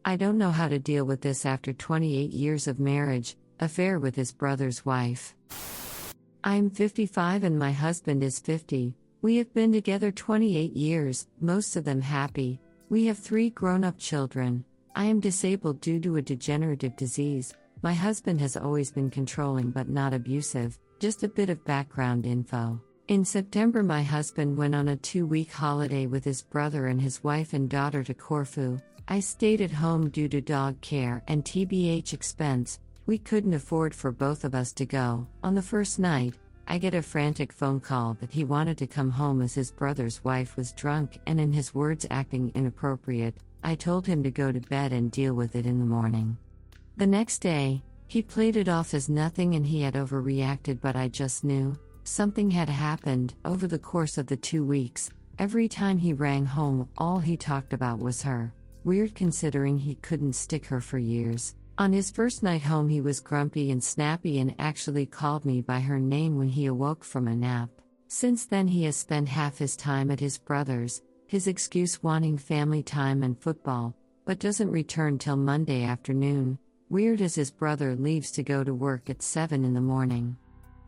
I don't know how to deal with this after 28 years of marriage, affair with his brother's wife. I'm 55 and my husband is 50. We have been together 28 years, most of them happy. We have 3 grown-up children. I am disabled due to a degenerative disease. My husband has always been controlling but not abusive. Just a bit of background info. In September, my husband went on a 2-week holiday with his brother and his wife and daughter to Corfu. I stayed at home due to dog care and TBH expense. We couldn't afford for both of us to go. On the first night, I get a frantic phone call that he wanted to come home as his brother's wife was drunk and, in his words, acting inappropriate. I told him to go to bed and deal with it in the morning. The next day, he played it off as nothing and he had overreacted, but I just knew something had happened. Over the course of the 2 weeks, every time he rang home, all he talked about was her. Weird considering he couldn't stick her for years. On his first night home, he was grumpy and snappy and actually called me by her name when he awoke from a nap. Since then, he has spent half his time at his brother's, his excuse wanting family time and football, but doesn't return till Monday afternoon. Weird as his brother leaves to go to work at 7 in the morning.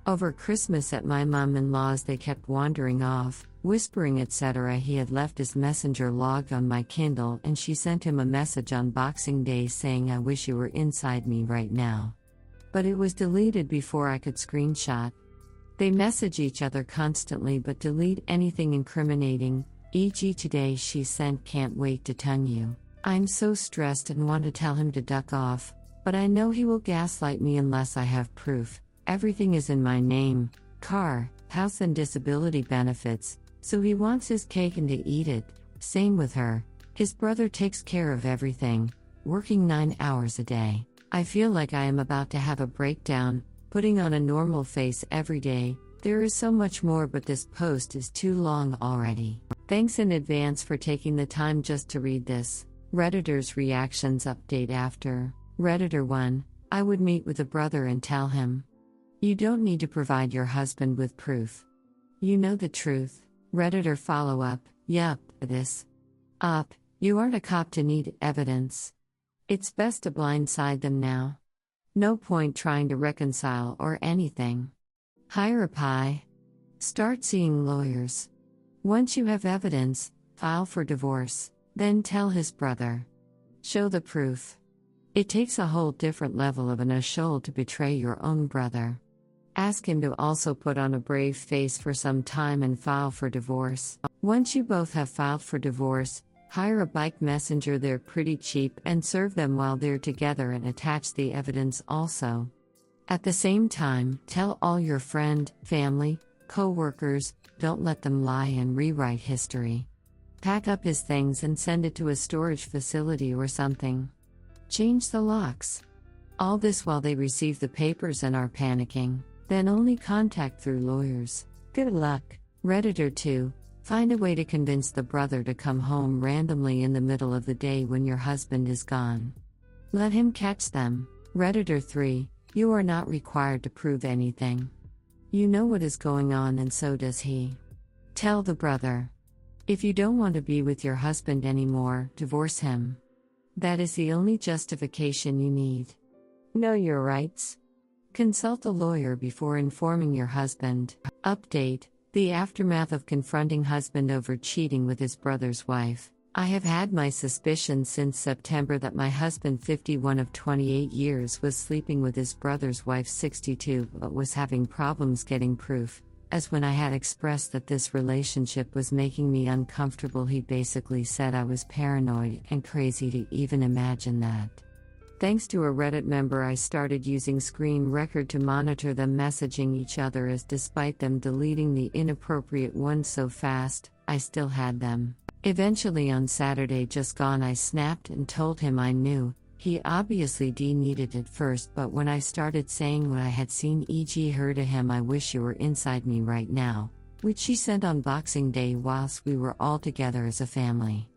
Over Christmas at my mom-in-law's, they kept wandering off, whispering etc. He had left his messenger logged on my Kindle and she sent him a message on Boxing Day saying, "I wish you were inside me right now." But it was deleted before I could screenshot. They message each other constantly but delete anything incriminating, e.g. today she sent, "Can't wait to tongue you." I'm so stressed and want to tell him to duck off, but I know he will gaslight me unless I have proof. Everything is in my name: car, house and disability benefits, so he wants his cake and to eat it. Same with her. His brother takes care of everything, working 9 hours a day. I feel like I am about to have a breakdown, putting on a normal face every day. There is so much more, but this post is too long already. Thanks in advance for taking the time just to read this. Redditor's reactions update after. Redditor 1, I would meet with a brother and tell him. You don't need to provide your husband with proof. You know the truth. Redditor follow up, yup, this. Up, you aren't a cop to need evidence. It's best to blindside them now. No point trying to reconcile or anything. Hire a pie. Start seeing lawyers. Once you have evidence, file for divorce, then tell his brother. Show the proof. It takes a whole different level of an asshole to betray your own brother. Ask him to also put on a brave face for some time and file for divorce. Once you both have filed for divorce, hire a bike messenger, they're pretty cheap, and serve them while they're together and attach the evidence also. At the same time, tell all your friend, family, co-workers, don't let them lie and rewrite history. Pack up his things and send it to a storage facility or something. Change the locks. All this while they receive the papers and are panicking. Then only contact through lawyers. Good luck. Redditor 2, find a way to convince the brother to come home randomly in the middle of the day when your husband is gone. Let him catch them. Redditor 3, you are not required to prove anything. You know what is going on and so does he. Tell the brother. If you don't want to be with your husband anymore, divorce him. That is the only justification you need. Know your rights. Consult a lawyer before informing your husband. Update, the aftermath of confronting husband over cheating with his brother's wife. I have had my suspicions since September that my husband, 51 of 28 years, was sleeping with his brother's wife, 62, but was having problems getting proof. As when I had expressed that this relationship was making me uncomfortable, he basically said I was paranoid and crazy to even imagine that. Thanks to a Reddit member, I started using Screen Record to monitor them messaging each other, as despite them deleting the inappropriate ones so fast, I still had them. Eventually on Saturday just gone, I snapped and told him I knew. He obviously needed it first, but when I started saying what I had seen, e.g. her to him, "I wish you were inside me right now," which she sent on Boxing Day whilst we were all together as a family.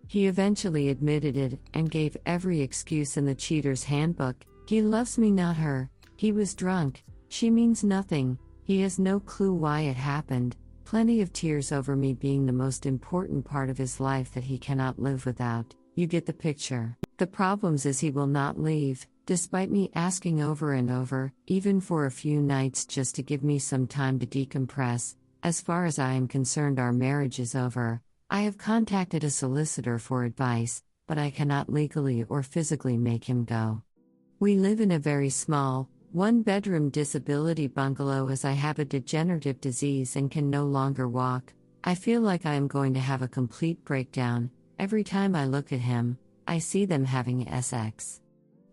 He eventually admitted it, and gave every excuse in the cheater's handbook. He loves me, not her. He was drunk. She means nothing. He has no clue why it happened. Plenty of tears over me being the most important part of his life that he cannot live without. You get the picture. The problems is he will not leave, despite me asking over and over, even for a few nights just to give me some time to decompress. As far as I am concerned, our marriage is over. I have contacted a solicitor for advice, but I cannot legally or physically make him go. We live in a very small, one-bedroom disability bungalow as I have a degenerative disease and can no longer walk. I feel like I am going to have a complete breakdown. Every time I look at him, I see them having sex.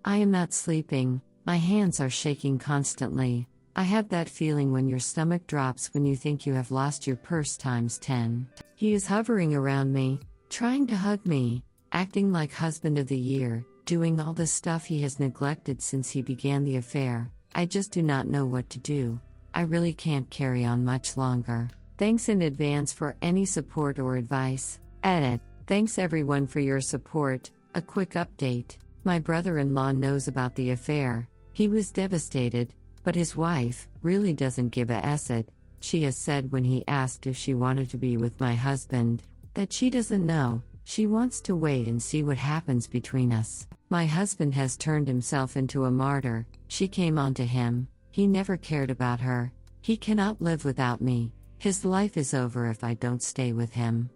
I am not sleeping, my hands are shaking constantly. I have that feeling when your stomach drops when you think you have lost your purse times 10. He is hovering around me, trying to hug me, acting like husband of the year, doing all the stuff he has neglected since he began the affair. I just do not know what to do. I really can't carry on much longer. Thanks in advance for any support or advice. Edit. Thanks everyone for your support. A quick update. My brother-in-law knows about the affair. He was devastated, but his wife really doesn't give a shit. She has said when he asked if she wanted to be with my husband, that she doesn't know. She wants to wait and see what happens between us. My husband has turned himself into a martyr. She came onto him. He never cared about her. He cannot live without me. His life is over if I don't stay with him.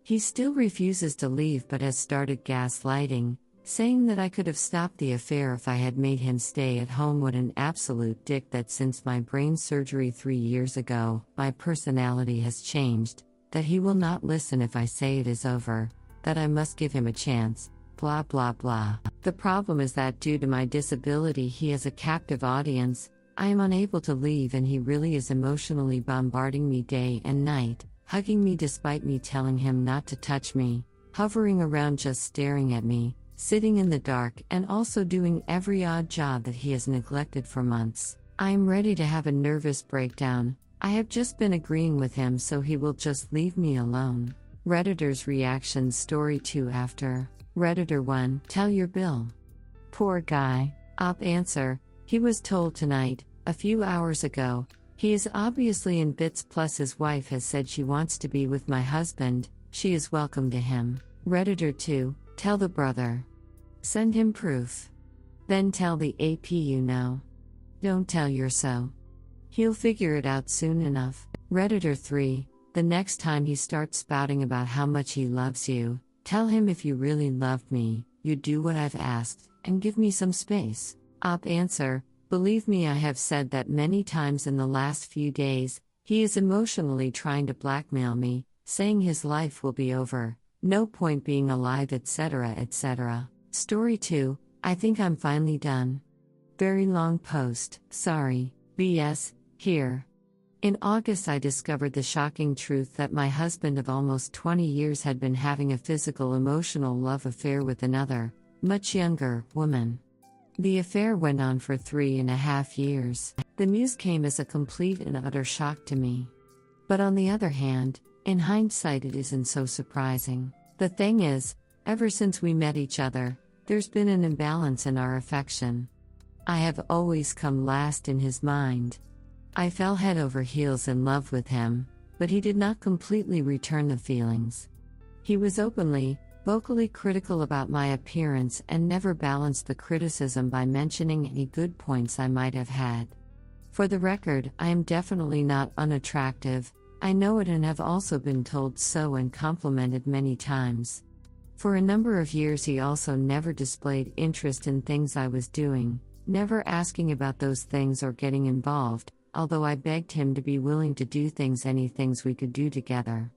He still refuses to leave but has started gaslighting, saying that I could have stopped the affair if I had made him stay at home. What an absolute dick. That since my brain surgery 3 years ago, my personality has changed, that he will not listen if I say it is over, that I must give him a chance, blah blah blah. The problem is that due to my disability he has a captive audience. I am unable to leave and he really is emotionally bombarding me day and night, hugging me despite me telling him not to touch me, hovering around just staring at me, sitting in the dark and also doing every odd job that he has neglected for months. I am ready to have a nervous breakdown. I have just been agreeing with him so he will just leave me alone. Redditor's reactions. Story 2 after. Redditor 1. Tell your bill. Poor guy. Op answer. He was told tonight, a few hours ago. He is obviously in bits, plus his wife has said she wants to be with my husband. She is welcome to him. Redditor 2. Tell the brother. Send him proof. Then tell the AP you know. Don't tell your so. He'll figure it out soon enough. Redditor 3. The next time he starts spouting about how much he loves you, tell him if you really loved me, you'd do what I've asked, and give me some space. Op answer. Believe me, I have said that many times in the last few days. He is emotionally trying to blackmail me, saying his life will be over, no point being alive, etc. etc. Story 2. I think I'm finally done. Very long post, sorry. BS, here. In August I discovered the shocking truth that my husband of almost 20 years had been having a physical emotional love affair with another, much younger, woman. The affair went on for 3.5 years. The news came as a complete and utter shock to me. But on the other hand, in hindsight it isn't so surprising. The thing is, ever since we met each other, there's been an imbalance in our affection. I have always come last in his mind. I fell head over heels in love with him, but he did not completely return the feelings. He was openly, vocally critical about my appearance and never balanced the criticism by mentioning any good points I might have had. For the record, I am definitely not unattractive. I know it and have also been told so and complimented many times. For a number of years he also never displayed interest in things I was doing, never asking about those things or getting involved, although I begged him to be willing to do any things we could do together.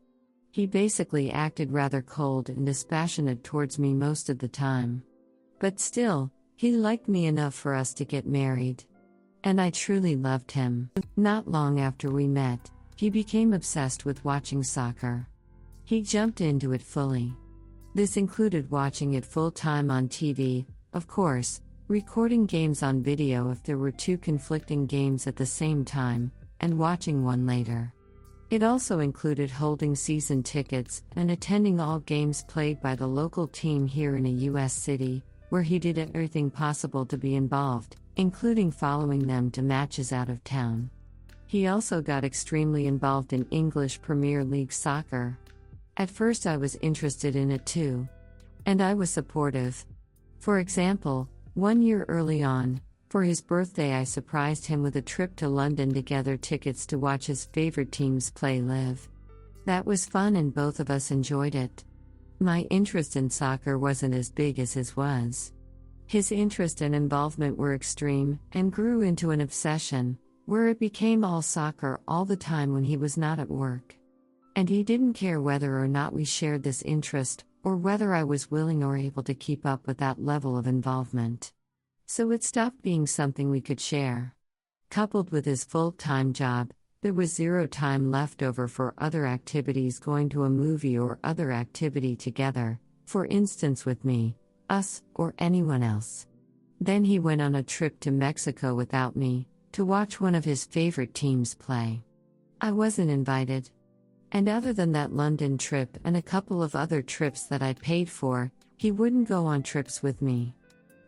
He basically acted rather cold and dispassionate towards me most of the time. But still, he liked me enough for us to get married. And I truly loved him. Not long after we met, he became obsessed with watching soccer. He jumped into it fully. This included watching it full-time on TV, of course, recording games on video if there were two conflicting games at the same time, and watching one later. It also included holding season tickets and attending all games played by the local team here in a U.S. city, where he did everything possible to be involved, including following them to matches out of town. He also got extremely involved in English Premier League soccer. At first I was interested in it too. And I was supportive. For example, 1 year early on, for his birthday I surprised him with a trip to London to gather tickets to watch his favorite teams play live. That was fun and both of us enjoyed it. My interest in soccer wasn't as big as his was. His interest and involvement were extreme, and grew into an obsession, where it became all soccer all the time when he was not at work. And he didn't care whether or not we shared this interest, or whether I was willing or able to keep up with that level of involvement. So it stopped being something we could share. Coupled with his full-time job, there was zero time left over for other activities, going to a movie or other activity together, for instance with me, us, or anyone else. Then he went on a trip to Mexico without me, to watch one of his favorite teams play. I wasn't invited. And other than that London trip and a couple of other trips that I paid for, he wouldn't go on trips with me.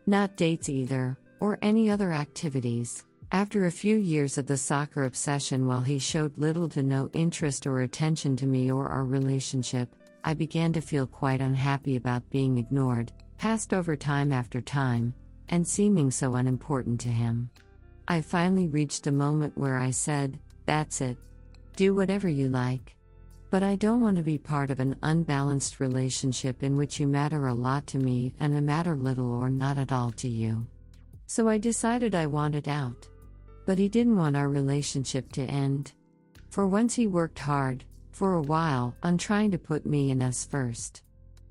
Not dates either, or any other activities. After a few years of the soccer obsession, while he showed little to no interest or attention to me or our relationship, I began to feel quite unhappy about being ignored, passed over time after time, and seeming so unimportant to him. I finally reached a moment where I said, "That's it. Do whatever you like. But I don't want to be part of an unbalanced relationship in which you matter a lot to me and I matter little or not at all to you." So I decided I wanted out. But he didn't want our relationship to end. For once he worked hard, for a while, on trying to put me and us first.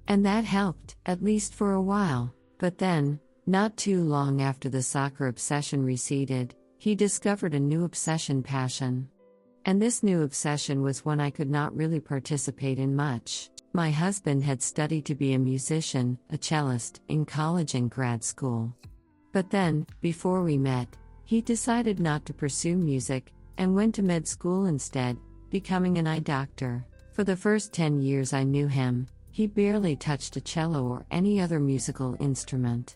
And that helped, at least for a while. But then, not too long after the soccer obsession receded, he discovered a new passion. And this new obsession was one I could not really participate in much. My husband had studied to be a musician, a cellist, in college and grad school. But then, before we met, he decided not to pursue music, and went to med school instead, becoming an eye doctor. For the first 10 years I knew him, he barely touched a cello or any other musical instrument.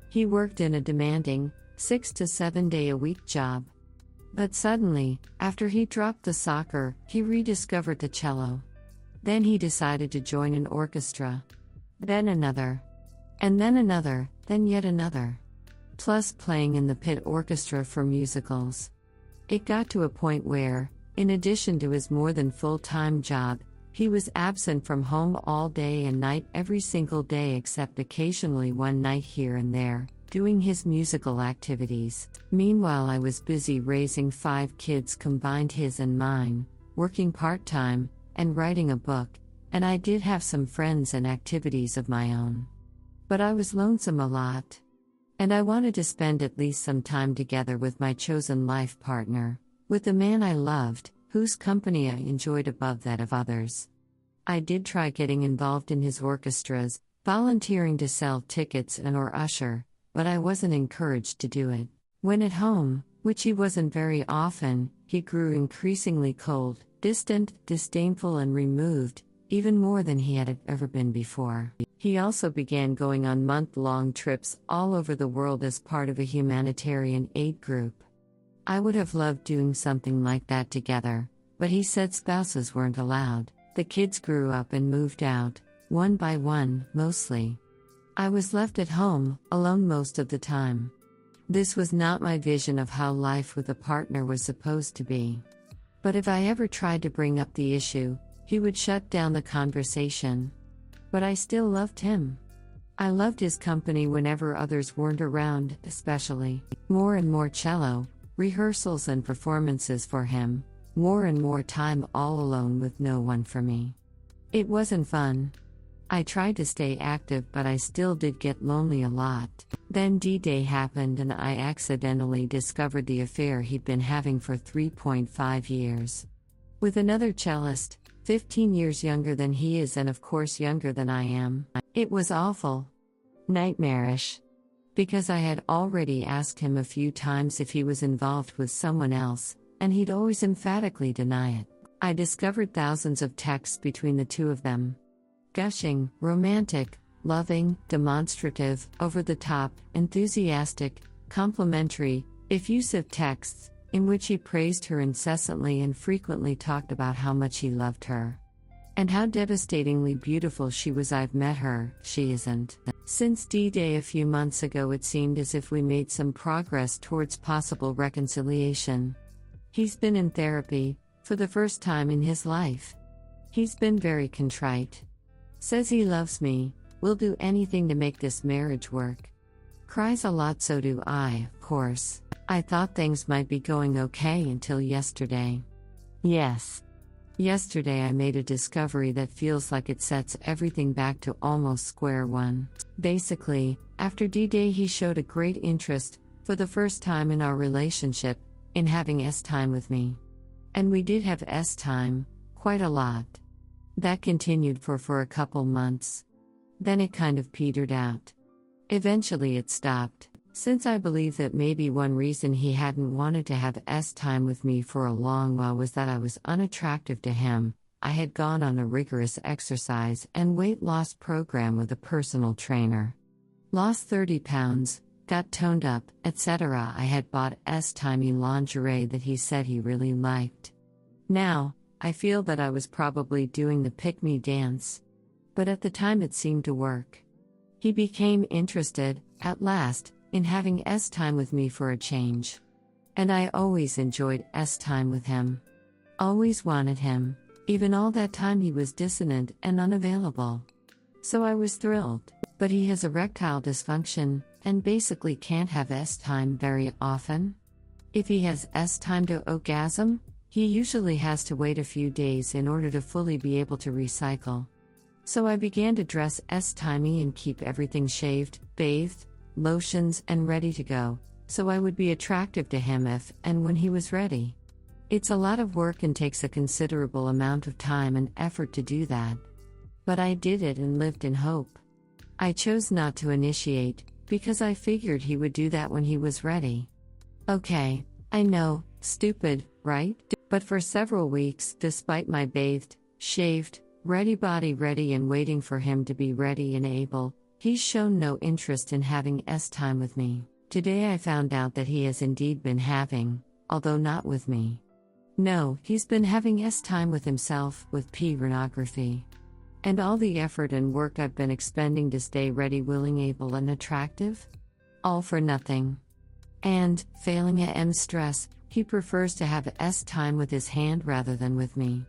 He worked in a demanding, 6 to 7 day a week job. But suddenly, after he dropped the soccer, he rediscovered the cello. Then he decided to join an orchestra. Then another. And then another, then yet another. Plus playing in the pit orchestra for musicals. It got to a point where, in addition to his more than full-time job, he was absent from home all day and night every single day except occasionally one night here and there, doing his musical activities. Meanwhile I was busy raising 5 kids combined, his and mine, working part-time, and writing a book, and I did have some friends and activities of my own. But I was lonesome a lot. And I wanted to spend at least some time together with my chosen life partner, with the man I loved, whose company I enjoyed above that of others. I did try getting involved in his orchestras, volunteering to sell tickets and or usher, but I wasn't encouraged to do it. When at home, which he wasn't very often, he grew increasingly cold, distant, disdainful and removed, even more than he had ever been before. He also began going on month-long trips all over the world as part of a humanitarian aid group. I would have loved doing something like that together, but he said spouses weren't allowed. The kids grew up and moved out, one by one, mostly. I was left at home, alone most of the time. This was not my vision of how life with a partner was supposed to be. But if I ever tried to bring up the issue, he would shut down the conversation. But I still loved him. I loved his company whenever others weren't around, especially. More and more cello, rehearsals and performances for him, more and more time all alone with no one for me. It wasn't fun. I tried to stay active, but I still did get lonely a lot. Then D-Day happened and I accidentally discovered the affair he'd been having for 3.5 years. With another cellist, 15 years younger than he is and of course younger than I am. It was awful. Nightmarish. Because I had already asked him a few times if he was involved with someone else, and he'd always emphatically deny it. I discovered thousands of texts between the two of them. Gushing, romantic, loving, demonstrative, over-the-top, enthusiastic, complimentary, effusive texts, in which he praised her incessantly and frequently talked about how much he loved her. And how devastatingly beautiful she was. I've met her, she isn't. Since D-Day a few months ago, it seemed as if we made some progress towards possible reconciliation. He's been in therapy, for the first time in his life. He's been very contrite. Says he loves me, will do anything to make this marriage work. Cries a lot, so do I, of course. I thought things might be going okay until yesterday. Yes. Yesterday I made a discovery that feels like it sets everything back to almost square one. Basically, after D-Day he showed a great interest, for the first time in our relationship, in having S-time with me. And we did have S-time, quite a lot. That continued for a couple months. Then it kind of petered out. Eventually it stopped, since I believe that maybe one reason he hadn't wanted to have S-time with me for a long while was that I was unattractive to him. I had gone on a rigorous exercise and weight loss program with a personal trainer. Lost 30 pounds, got toned up, etc. I had bought S-timey lingerie that he said he really liked. Now, I feel that I was probably doing the pick-me dance. But at the time it seemed to work. He became interested, at last, in having S-time with me for a change. And I always enjoyed S-time with him. Always wanted him, even all that time he was dissonant and unavailable. So I was thrilled, but he has erectile dysfunction, and basically can't have S-time very often. If he has S-time to orgasm, he usually has to wait a few days in order to fully be able to recycle. So I began to dress S-timey and keep everything shaved, bathed, lotions and ready to go, so I would be attractive to him if and when he was ready. It's a lot of work and takes a considerable amount of time and effort to do that. But I did it and lived in hope. I chose not to initiate, because I figured he would do that when he was ready. Okay, I know, stupid, right? But for several weeks, despite my bathed, shaved, ready body ready and waiting for him to be ready and able, he's shown no interest in having S-time with me. Today I found out that he has indeed been having, although not with me. No, he's been having S-time with himself, with pornography. And all the effort and work I've been expending to stay ready, willing, able and attractive? All for nothing. And, failing a stress, he prefers to have S-time with his hand rather than with me.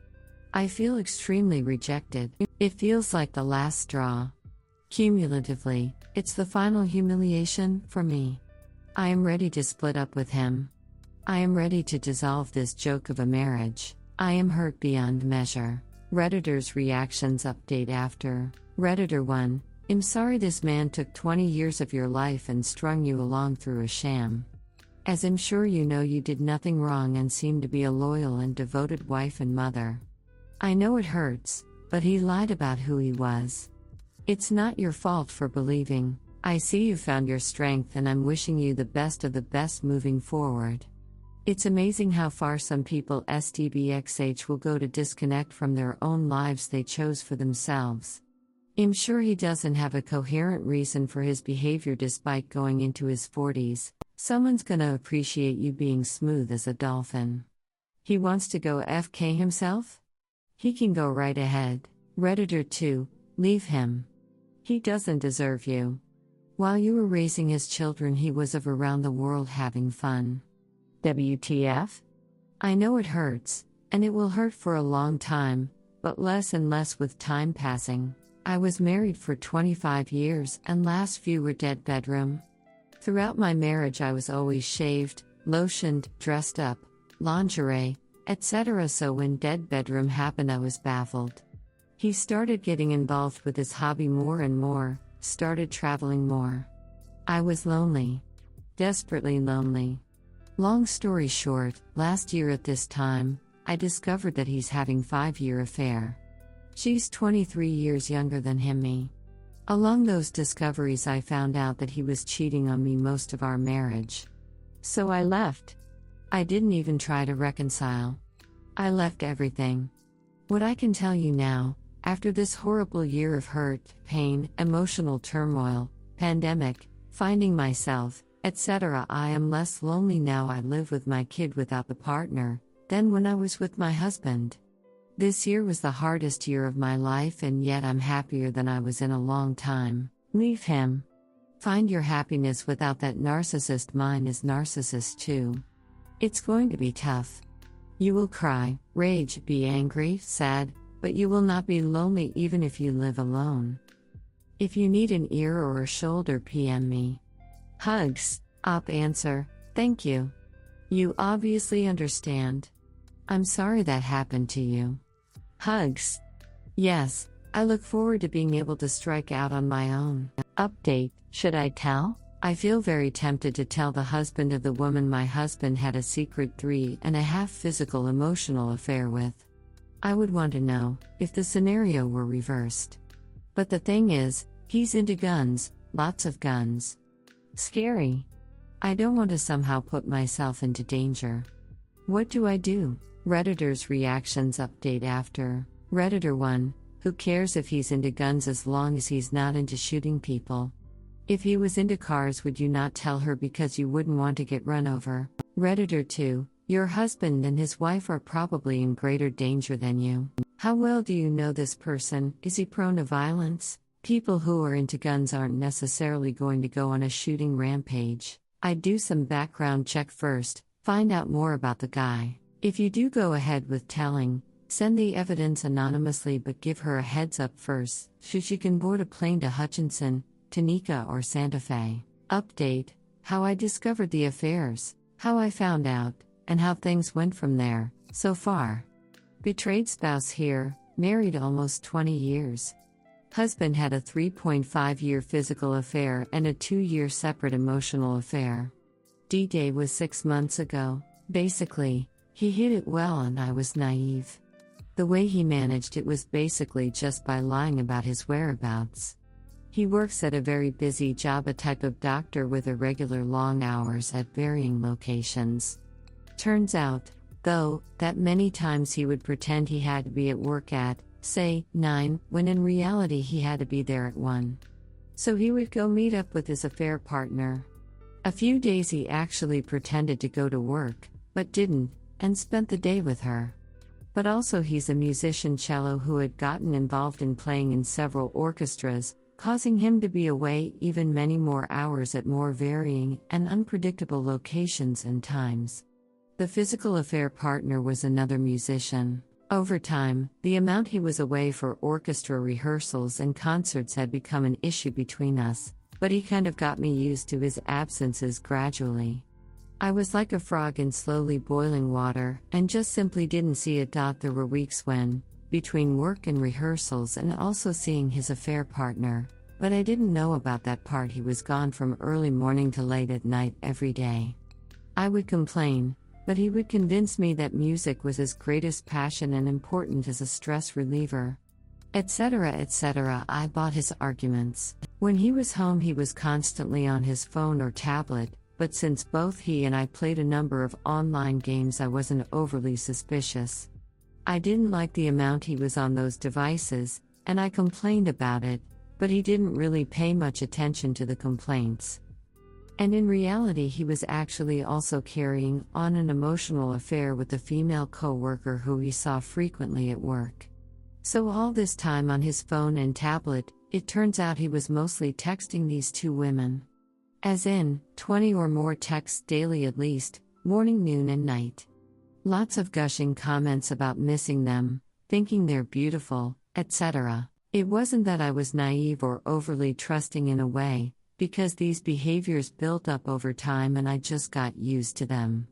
I feel extremely rejected. It feels like the last straw. Cumulatively, it's the final humiliation for me. I am ready to split up with him. I am ready to dissolve this joke of a marriage. I am hurt beyond measure. Redditor's reactions update after. Redditor 1, I'm sorry this man took 20 years of your life and strung you along through a sham. As I'm sure you know, you did nothing wrong and seem to be a loyal and devoted wife and mother. I know it hurts, but he lied about who he was. It's not your fault for believing. I see you found your strength and I'm wishing you the best of the best moving forward. It's amazing how far some people STBXH will go to disconnect from their own lives they chose for themselves. I'm sure he doesn't have a coherent reason for his behavior despite going into his 40s. Someone's gonna appreciate you being smooth as a dolphin. He wants to go FK himself? He can go right ahead. Redditor 2, leave him. He doesn't deserve you. While you were raising his children, he was of around the world having fun. WTF? I know it hurts, and it will hurt for a long time, but less and less with time passing. I was married for 25 years and last few were dead bedroom. Throughout my marriage I was always shaved, lotioned, dressed up, lingerie, etc. So when dead bedroom happened I was baffled. He started getting involved with his hobby more and more, started traveling more. I was lonely. Desperately lonely. Long story short, last year at this time, I discovered that he's having 5-year affair. She's 23 years younger than me. Along those discoveries I found out that he was cheating on me most of our marriage. So I left. I didn't even try to reconcile. I left everything. What I can tell you now, after this horrible year of hurt, pain, emotional turmoil, pandemic, finding myself, etc., I am less lonely now. I live with my kid without the partner than when I was with my husband. This year was the hardest year of my life, and yet I'm happier than I was in a long time. Leave him. Find your happiness without that narcissist. Mine is narcissist too. It's going to be tough. You will cry, rage, be angry, sad, but you will not be lonely even if you live alone. If you need an ear or a shoulder, PM me. Hugs. Op answer, thank you. You obviously understand. I'm sorry that happened to you. Hugs. Yes, I look forward to being able to strike out on my own. Update, should I tell? I feel very tempted to tell the husband of the woman my husband had a secret 3.5 physical emotional affair with. I would want to know if the scenario were reversed. But the thing is, he's into guns, lots of guns. Scary. I don't want to somehow put myself into danger. What do I do? Redditor's reactions update after. Redditor 1, who cares if he's into guns as long as he's not into shooting people? If he was into cars, would you not tell her because you wouldn't want to get run over? Redditor 2, your husband and his wife are probably in greater danger than you. How well do you know this person? Is he prone to violence? People who are into guns aren't necessarily going to go on a shooting rampage. I'd do some background check first, find out more about the guy. If you do go ahead with telling, send the evidence anonymously, but give her a heads up first, so she can board a plane to Hutchinson, Tanika or Santa Fe. Update, how I discovered the affairs, how I found out, and how things went from there, so far. Betrayed spouse here, married almost 20 years. Husband had a 3.5-year physical affair and a 2-year separate emotional affair. D-Day was 6 months ago. Basically, he hid it well and I was naive. The way he managed it was basically just by lying about his whereabouts. He works at a very busy job, a type of doctor with irregular long hours at varying locations. Turns out, though, that many times he would pretend he had to be at work at, say, 9, when in reality he had to be there at 1. So he would go meet up with his affair partner. A few days he actually pretended to go to work, but didn't, and spent the day with her. But also he's a musician cello who had gotten involved in playing in several orchestras, causing him to be away even many more hours at more varying and unpredictable locations and times. The physical affair partner was another musician. Over time, the amount he was away for orchestra rehearsals and concerts had become an issue between us, but he kind of got me used to his absences gradually. I was like a frog in slowly boiling water, and just simply didn't see it. There were weeks when, between work and rehearsals and also seeing his affair partner, but I didn't know about that part. He was gone from early morning to late at night every day. I would complain, but he would convince me that music was his greatest passion and important as a stress reliever, etc., etc. I bought his arguments. When he was home, he was constantly on his phone or tablet, but since both he and I played a number of online games, I wasn't overly suspicious. I didn't like the amount he was on those devices, and I complained about it, but he didn't really pay much attention to the complaints. And in reality, he was actually also carrying on an emotional affair with a female co-worker who he saw frequently at work. So all this time on his phone and tablet, it turns out he was mostly texting these two women. As in, 20 or more texts daily at least, morning, noon and night. Lots of gushing comments about missing them, thinking they're beautiful, etc. It wasn't that I was naive or overly trusting in a way, because these behaviors built up over time and I just got used to them.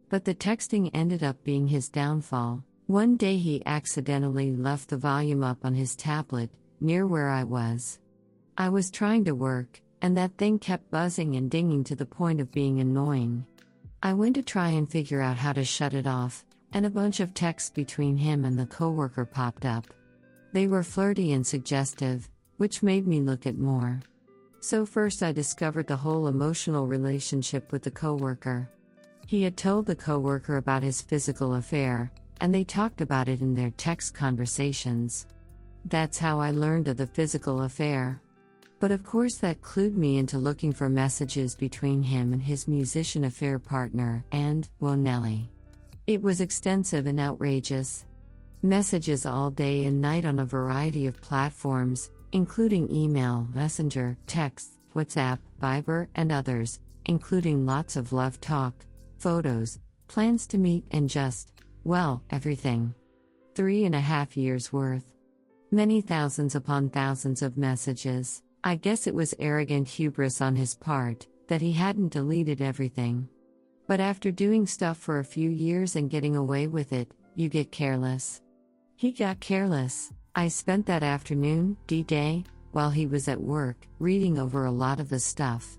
But the texting ended up being his downfall. One day he accidentally left the volume up on his tablet, near where I was. I was trying to work, and that thing kept buzzing and dinging to the point of being annoying. I went to try and figure out how to shut it off, and a bunch of texts between him and the coworker popped up. They were flirty and suggestive, which made me look at more. So first I discovered the whole emotional relationship with the coworker. He had told the coworker about his physical affair, and they talked about it in their text conversations. That's how I learned of the physical affair. But of course that clued me into looking for messages between him and his musician affair partner, and, well, Nelly. It was extensive and outrageous. Messages all day and night on a variety of platforms, including email, messenger, text, WhatsApp, Viber, and others, including lots of love talk, photos, plans to meet, and just, well, everything. 3.5 years worth. Many thousands upon thousands of messages. I guess it was arrogant hubris on his part, that he hadn't deleted everything. But after doing stuff for a few years and getting away with it, you get careless. He got careless. I spent that afternoon, D-Day, while he was at work, reading over a lot of the stuff.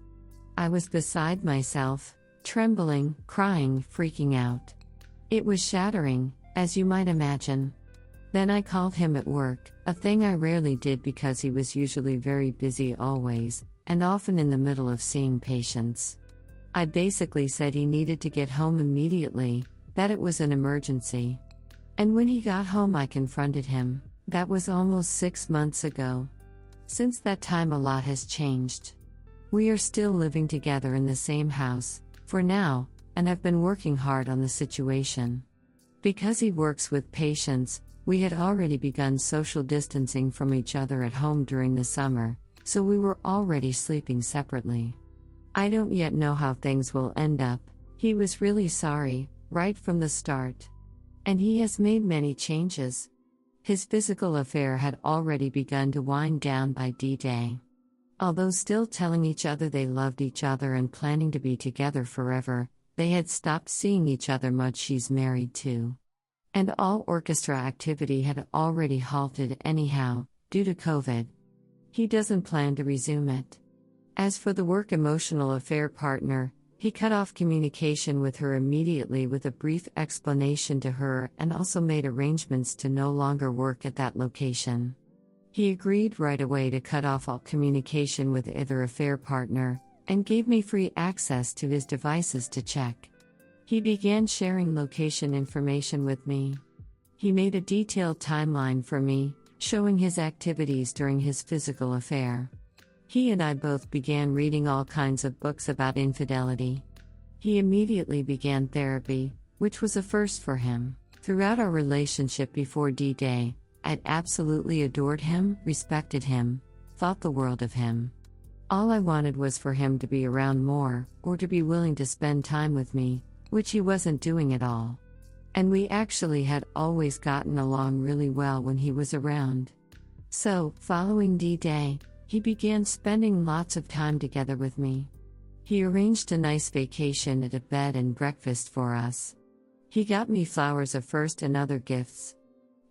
I was beside myself, trembling, crying, freaking out. It was shattering, as you might imagine. Then I called him at work, a thing I rarely did because he was usually very busy always, and often in the middle of seeing patients. I basically said he needed to get home immediately, that it was an emergency. And when he got home I confronted him. That was almost 6 months ago. Since that time a lot has changed. We are still living together in the same house, for now, and have been working hard on the situation. Because he works with patients, we had already begun social distancing from each other at home during the summer, so we were already sleeping separately. I don't yet know how things will end up. He was really sorry, right from the start. And he has made many changes. His physical affair had already begun to wind down by D-Day. Although still telling each other they loved each other and planning to be together forever, they had stopped seeing each other much. She's married too. And all orchestra activity had already halted anyhow, due to COVID. He doesn't plan to resume it. As for the work emotional affair partner, he cut off communication with her immediately with a brief explanation to her and also made arrangements to no longer work at that location. He agreed right away to cut off all communication with either affair partner, and gave me free access to his devices to check. He began sharing location information with me. He made a detailed timeline for me, showing his activities during his physical affair. He and I both began reading all kinds of books about infidelity. He immediately began therapy, which was a first for him. Throughout our relationship before D-Day, I'd absolutely adored him, respected him, thought the world of him. All I wanted was for him to be around more, or to be willing to spend time with me, which he wasn't doing at all. And we actually had always gotten along really well when he was around. So, following D-Day, he began spending lots of time together with me. He arranged a nice vacation at a bed and breakfast for us. He got me flowers of first and other gifts.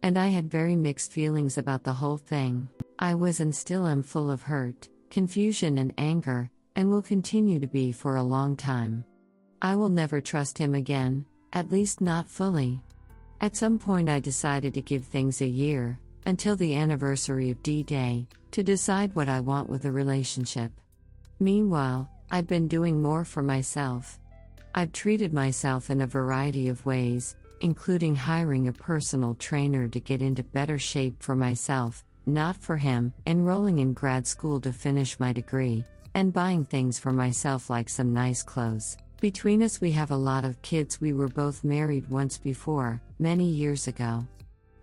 And I had very mixed feelings about the whole thing. I was and still am full of hurt, confusion and anger, and will continue to be for a long time. I will never trust him again, at least not fully. At some point I decided to give things a year, until the anniversary of D-Day, to decide what I want with a relationship. Meanwhile, I've been doing more for myself. I've treated myself in a variety of ways, including hiring a personal trainer to get into better shape for myself, not for him, enrolling in grad school to finish my degree, and buying things for myself like some nice clothes. Between us we have a lot of kids. We were both married once before, many years ago.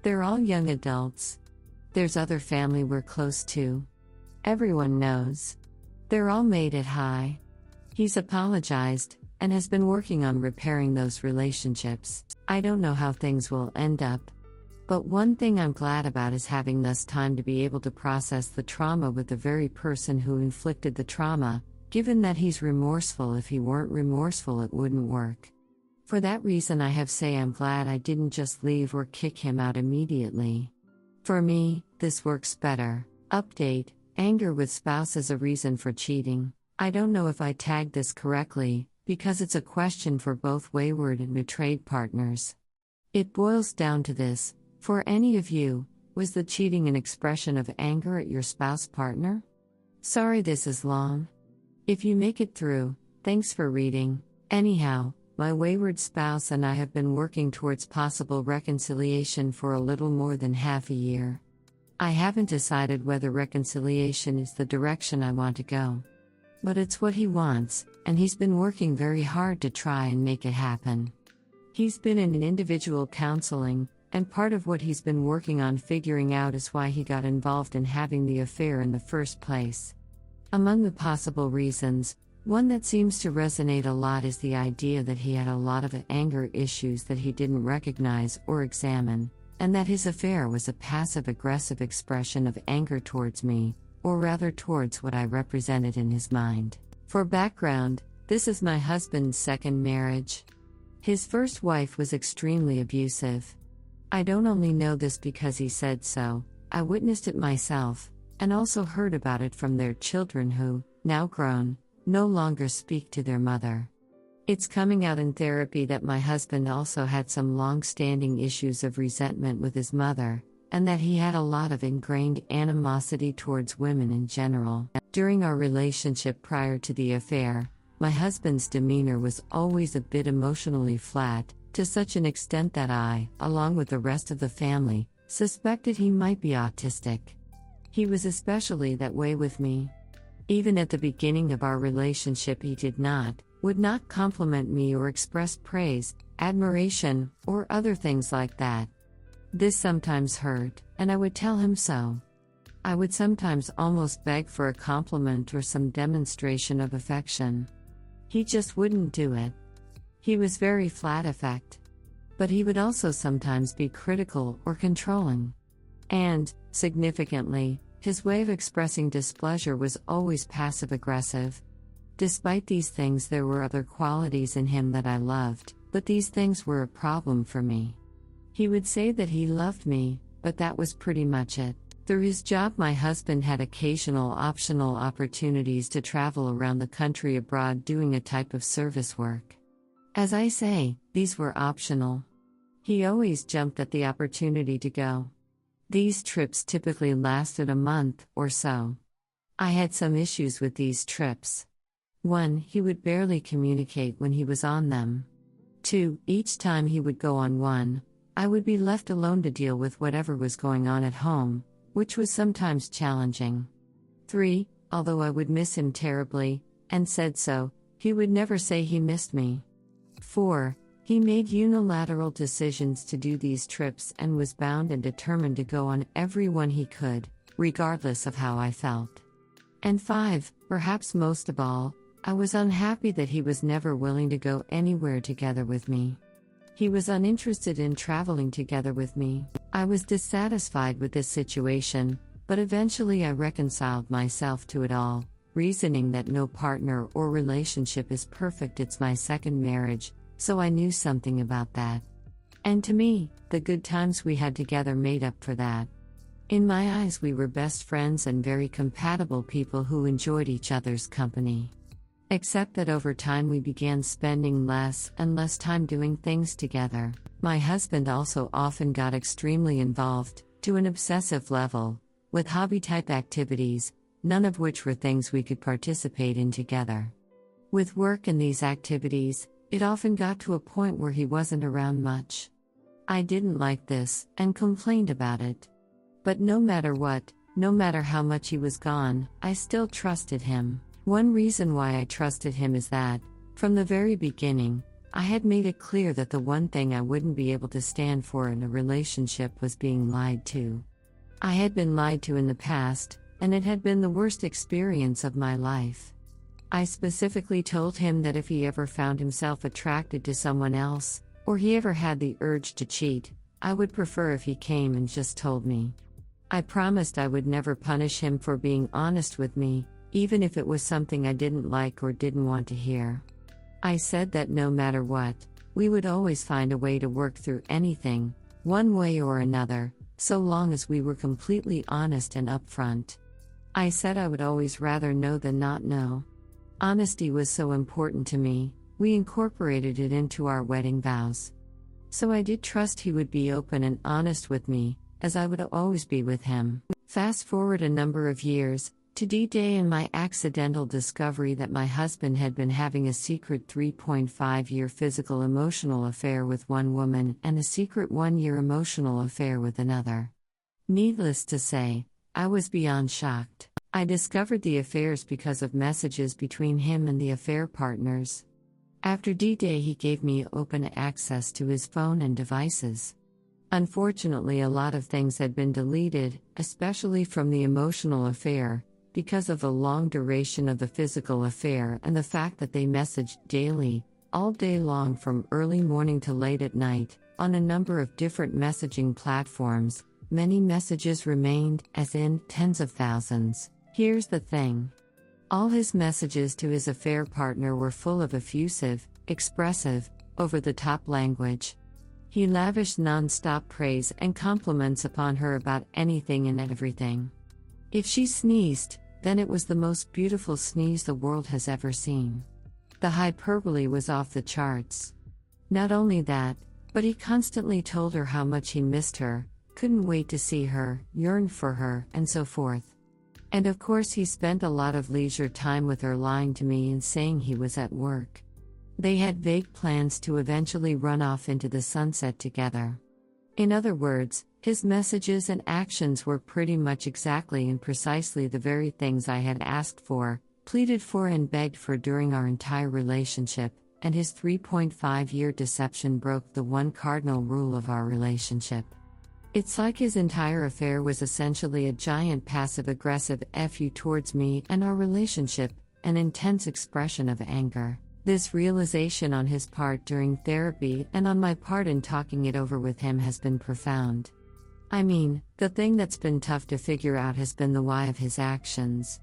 They're all young adults. There's other family we're close to. Everyone knows. They're all made it high. He's apologized, and has been working on repairing those relationships. I don't know how things will end up. But one thing I'm glad about is having thus time to be able to process the trauma with the very person who inflicted the trauma, given that he's remorseful. If he weren't remorseful it wouldn't work. For that reason I have say I'm glad I didn't just leave or kick him out immediately. For me, this works better. Update: anger with spouse as a reason for cheating. I don't know if I tagged this correctly, because it's a question for both wayward and betrayed partners. It boils down to this: for any of you, was the cheating an expression of anger at your spouse partner? Sorry this is long. If you make it through, thanks for reading. Anyhow, my wayward spouse and I have been working towards possible reconciliation for a little more than half a year. I haven't decided whether reconciliation is the direction I want to go. But it's what he wants, and he's been working very hard to try and make it happen. He's been in individual counseling, and part of what he's been working on figuring out is why he got involved in having the affair in the first place. Among the possible reasons, one that seems to resonate a lot is the idea that he had a lot of anger issues that he didn't recognize or examine, and that his affair was a passive-aggressive expression of anger towards me, or rather towards what I represented in his mind. For background, this is my husband's second marriage. His first wife was extremely abusive. I don't only know this because he said so, I witnessed it myself, and also heard about it from their children who, now grown, no longer speak to their mother. It's coming out in therapy that my husband also had some long-standing issues of resentment with his mother, and that he had a lot of ingrained animosity towards women in general. During our relationship prior to the affair, my husband's demeanor was always a bit emotionally flat, to such an extent that I, along with the rest of the family, suspected he might be autistic. He was especially that way with me. Even at the beginning of our relationship, he would not compliment me or express praise, admiration, or other things like that. This sometimes hurt, and I would tell him so. I would sometimes almost beg for a compliment or some demonstration of affection. He just wouldn't do it. He was very flat affect. But he would also sometimes be critical or controlling. And, significantly, his way of expressing displeasure was always passive-aggressive. Despite these things, there were other qualities in him that I loved, but these things were a problem for me. He would say that he loved me, but that was pretty much it. Through his job, my husband had occasional optional opportunities to travel around the country abroad doing a type of service work. As I say, these were optional. He always jumped at the opportunity to go. These trips typically lasted a month or so. I had some issues with these trips. 1. He would barely communicate when he was on them. 2. Each time he would go on one, I would be left alone to deal with whatever was going on at home, which was sometimes challenging. 3. Although I would miss him terribly, and said so, he would never say he missed me. 4. He made unilateral decisions to do these trips and was bound and determined to go on every one he could, regardless of how I felt. And 5, perhaps most of all, I was unhappy that he was never willing to go anywhere together with me. He was uninterested in traveling together with me. I was dissatisfied with this situation, but eventually I reconciled myself to it all, reasoning that no partner or relationship is perfect. It's my second marriage, so I knew something about that. And to me, the good times we had together made up for that. In my eyes, we were best friends and very compatible people who enjoyed each other's company. Except that over time we began spending less and less time doing things together. My husband also often got extremely involved, to an obsessive level, with hobby-type activities, none of which were things we could participate in together. With work and these activities, it often got to a point where he wasn't around much. I didn't like this, and complained about it. But no matter what, no matter how much he was gone, I still trusted him. One reason why I trusted him is that, from the very beginning, I had made it clear that the one thing I wouldn't be able to stand for in a relationship was being lied to. I had been lied to in the past, and it had been the worst experience of my life. I specifically told him that if he ever found himself attracted to someone else, or he ever had the urge to cheat, I would prefer if he came and just told me. I promised I would never punish him for being honest with me, even if it was something I didn't like or didn't want to hear. I said that no matter what, we would always find a way to work through anything, one way or another, so long as we were completely honest and upfront. I said I would always rather know than not know. Honesty was so important to me, we incorporated it into our wedding vows. So I did trust he would be open and honest with me, as I would always be with him. Fast forward a number of years, to D-Day and my accidental discovery that my husband had been having a secret 3.5-year physical emotional affair with one woman and a secret 1-year emotional affair with another. Needless to say, I was beyond shocked. I discovered the affairs because of messages between him and the affair partners. After D-Day, he gave me open access to his phone and devices. Unfortunately, a lot of things had been deleted, especially from the emotional affair, because of the long duration of the physical affair and the fact that they messaged daily, all day long from early morning to late at night, on a number of different messaging platforms. Many messages remained, as in tens of thousands. Here's the thing. All his messages to his affair partner were full of effusive, expressive, over-the-top language. He lavished non-stop praise and compliments upon her about anything and everything. If she sneezed, then it was the most beautiful sneeze the world has ever seen. The hyperbole was off the charts. Not only that, but he constantly told her how much he missed her, couldn't wait to see her, yearned for her, and so forth. And of course he spent a lot of leisure time with her, lying to me and saying he was at work. They had vague plans to eventually run off into the sunset together. In other words, his messages and actions were pretty much exactly and precisely the very things I had asked for, pleaded for and begged for during our entire relationship, and his 3.5-year deception broke the one cardinal rule of our relationship. It's like his entire affair was essentially a giant passive-aggressive FU towards me and our relationship, an intense expression of anger. This realization on his part during therapy and on my part in talking it over with him has been profound. I mean, the thing that's been tough to figure out has been the why of his actions.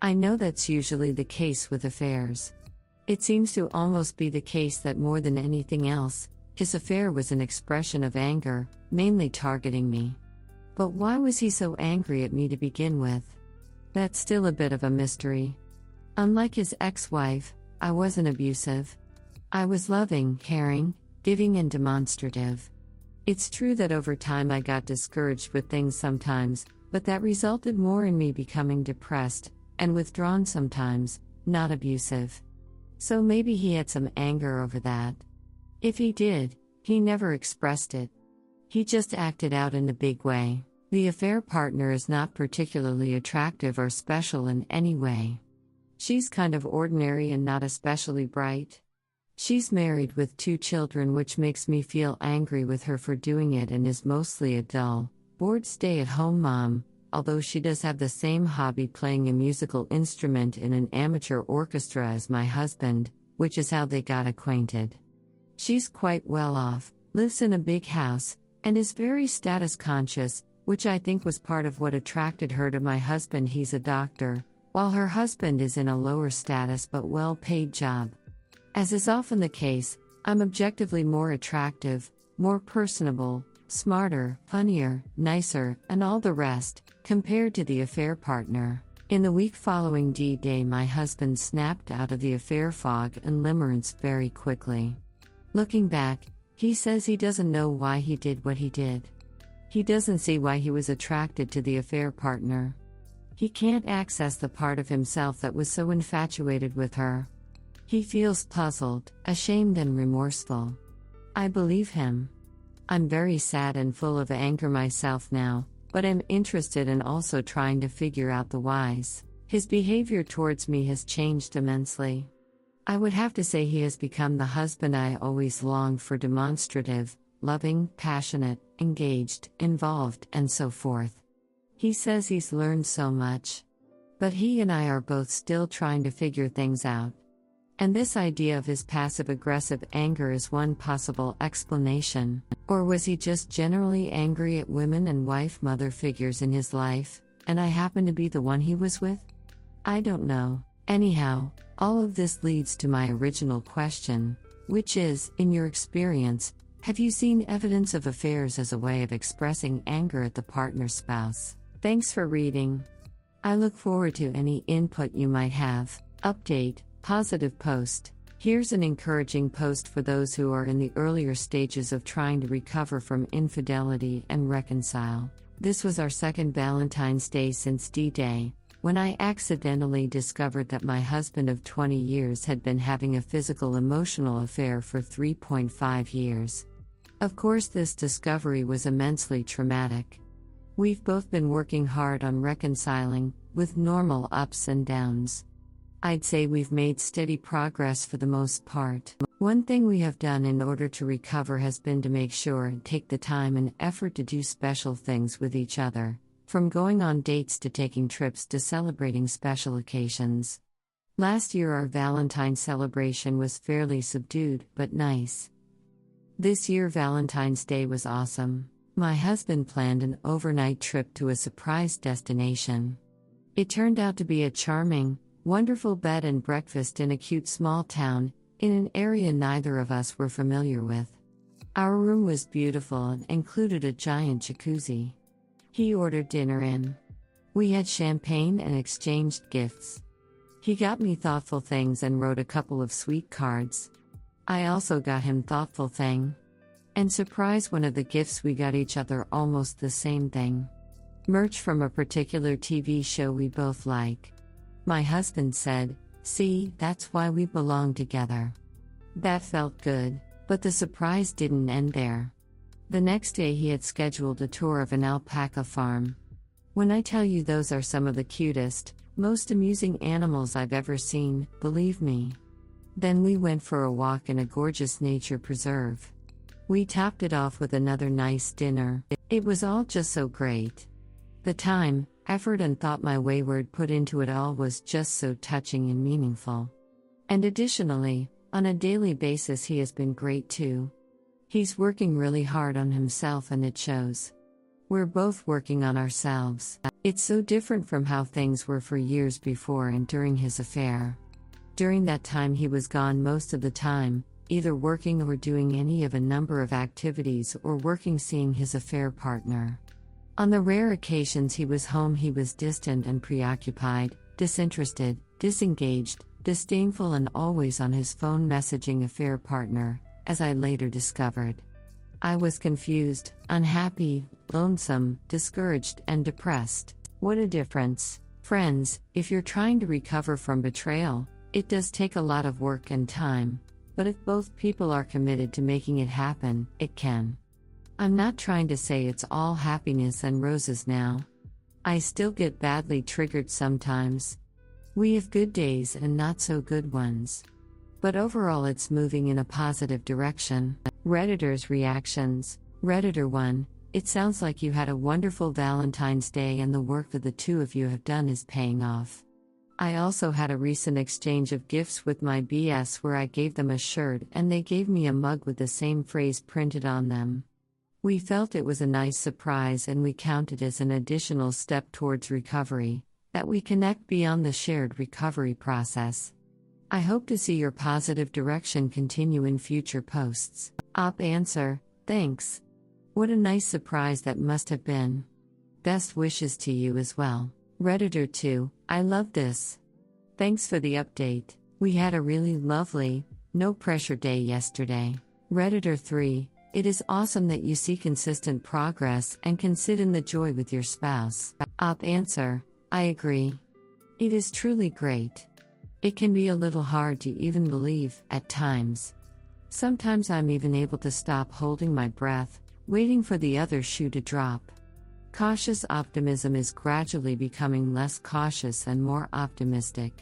I know that's usually the case with affairs. It seems to almost be the case that more than anything else, his affair was an expression of anger, mainly targeting me. But why was he so angry at me to begin with? That's still a bit of a mystery. Unlike his ex-wife, I wasn't abusive. I was loving, caring, giving and demonstrative. It's true that over time I got discouraged with things sometimes, but that resulted more in me becoming depressed, and withdrawn sometimes, not abusive. So maybe he had some anger over that. If he did, he never expressed it. He just acted out in a big way. The affair partner is not particularly attractive or special in any way. She's kind of ordinary and not especially bright. She's married with 2 children, which makes me feel angry with her for doing it, and is mostly a dull, bored stay-at-home mom, although she does have the same hobby, playing a musical instrument in an amateur orchestra, as my husband, which is how they got acquainted. She's quite well off, lives in a big house, and is very status conscious, which I think was part of what attracted her to my husband. He's a doctor, while her husband is in a lower status but well-paid job. As is often the case, I'm objectively more attractive, more personable, smarter, funnier, nicer, and all the rest, compared to the affair partner. In the week following D-Day, my husband snapped out of the affair fog and limerence very quickly. Looking back, he says he doesn't know why he did what he did. He doesn't see why he was attracted to the affair partner. He can't access the part of himself that was so infatuated with her. He feels puzzled, ashamed and remorseful. I believe him. I'm very sad and full of anger myself now, but I'm interested in also trying to figure out the whys. His behavior towards me has changed immensely. I would have to say he has become the husband I always longed for: demonstrative, loving, passionate, engaged, involved, and so forth. He says he's learned so much. But he and I are both still trying to figure things out. And this idea of his passive-aggressive anger is one possible explanation. Or was he just generally angry at women and wife-mother figures in his life, and I happen to be the one he was with? I don't know. Anyhow, all of this leads to my original question, which is, in your experience, have you seen evidence of affairs as a way of expressing anger at the partner's spouse? Thanks for reading. I look forward to any input you might have. Update, positive post. Here's an encouraging post for those who are in the earlier stages of trying to recover from infidelity and reconcile. This was our second Valentine's Day since D-Day, when I accidentally discovered that my husband of 20 years had been having a physical-emotional affair for 3.5 years. Of course, this discovery was immensely traumatic. We've both been working hard on reconciling, with normal ups and downs. I'd say we've made steady progress for the most part. One thing we have done in order to recover has been to make sure and take the time and effort to do special things with each other, from going on dates to taking trips to celebrating special occasions. Last year our Valentine's celebration was fairly subdued, but nice. This year Valentine's Day was awesome. My husband planned an overnight trip to a surprise destination. It turned out to be a charming, wonderful bed and breakfast in a cute small town, in an area neither of us were familiar with. Our room was beautiful and included a giant jacuzzi. He ordered dinner in. We had champagne and exchanged gifts. He got me thoughtful things and wrote a couple of sweet cards. I also got him thoughtful thing. And surprise, one of the gifts we got each other almost the same thing. Merch from a particular TV show we both like. My husband said, "See, that's why we belong together." That felt good, but the surprise didn't end there. The next day he had scheduled a tour of an alpaca farm. When I tell you those are some of the cutest, most amusing animals I've ever seen, believe me. Then we went for a walk in a gorgeous nature preserve. We topped it off with another nice dinner. It was all just so great. The time, effort and thought my wayward put into it all was just so touching and meaningful. And additionally, on a daily basis he has been great too. He's working really hard on himself and it shows. We're both working on ourselves. It's so different from how things were for years before and during his affair. During that time he was gone most of the time, either working or doing any of a number of activities or working seeing his affair partner. On the rare occasions he was home he was distant and preoccupied, disinterested, disengaged, disdainful and always on his phone messaging affair partner, as I later discovered. I was confused, unhappy, lonesome, discouraged and depressed. What a difference. Friends, if you're trying to recover from betrayal, it does take a lot of work and time, but if both people are committed to making it happen, it can. I'm not trying to say it's all happiness and roses now. I still get badly triggered sometimes. We have good days and not so good ones. But overall it's moving in a positive direction. Redditor's reactions. Redditor 1, it sounds like you had a wonderful Valentine's Day and the work that the two of you have done is paying off. I also had a recent exchange of gifts with my BS where I gave them a shirt and they gave me a mug with the same phrase printed on them. We felt it was a nice surprise and we count it as an additional step towards recovery, that we connect beyond the shared recovery process. I hope to see your positive direction continue in future posts. Op answer, thanks. What a nice surprise that must have been. Best wishes to you as well. Redditor 2, I love this. Thanks for the update. We had a really lovely, no pressure day yesterday. Redditor 3, it is awesome that you see consistent progress and can sit in the joy with your spouse. Op answer, I agree. It is truly great. It can be a little hard to even believe, at times. Sometimes I'm even able to stop holding my breath, waiting for the other shoe to drop. Cautious optimism is gradually becoming less cautious and more optimistic.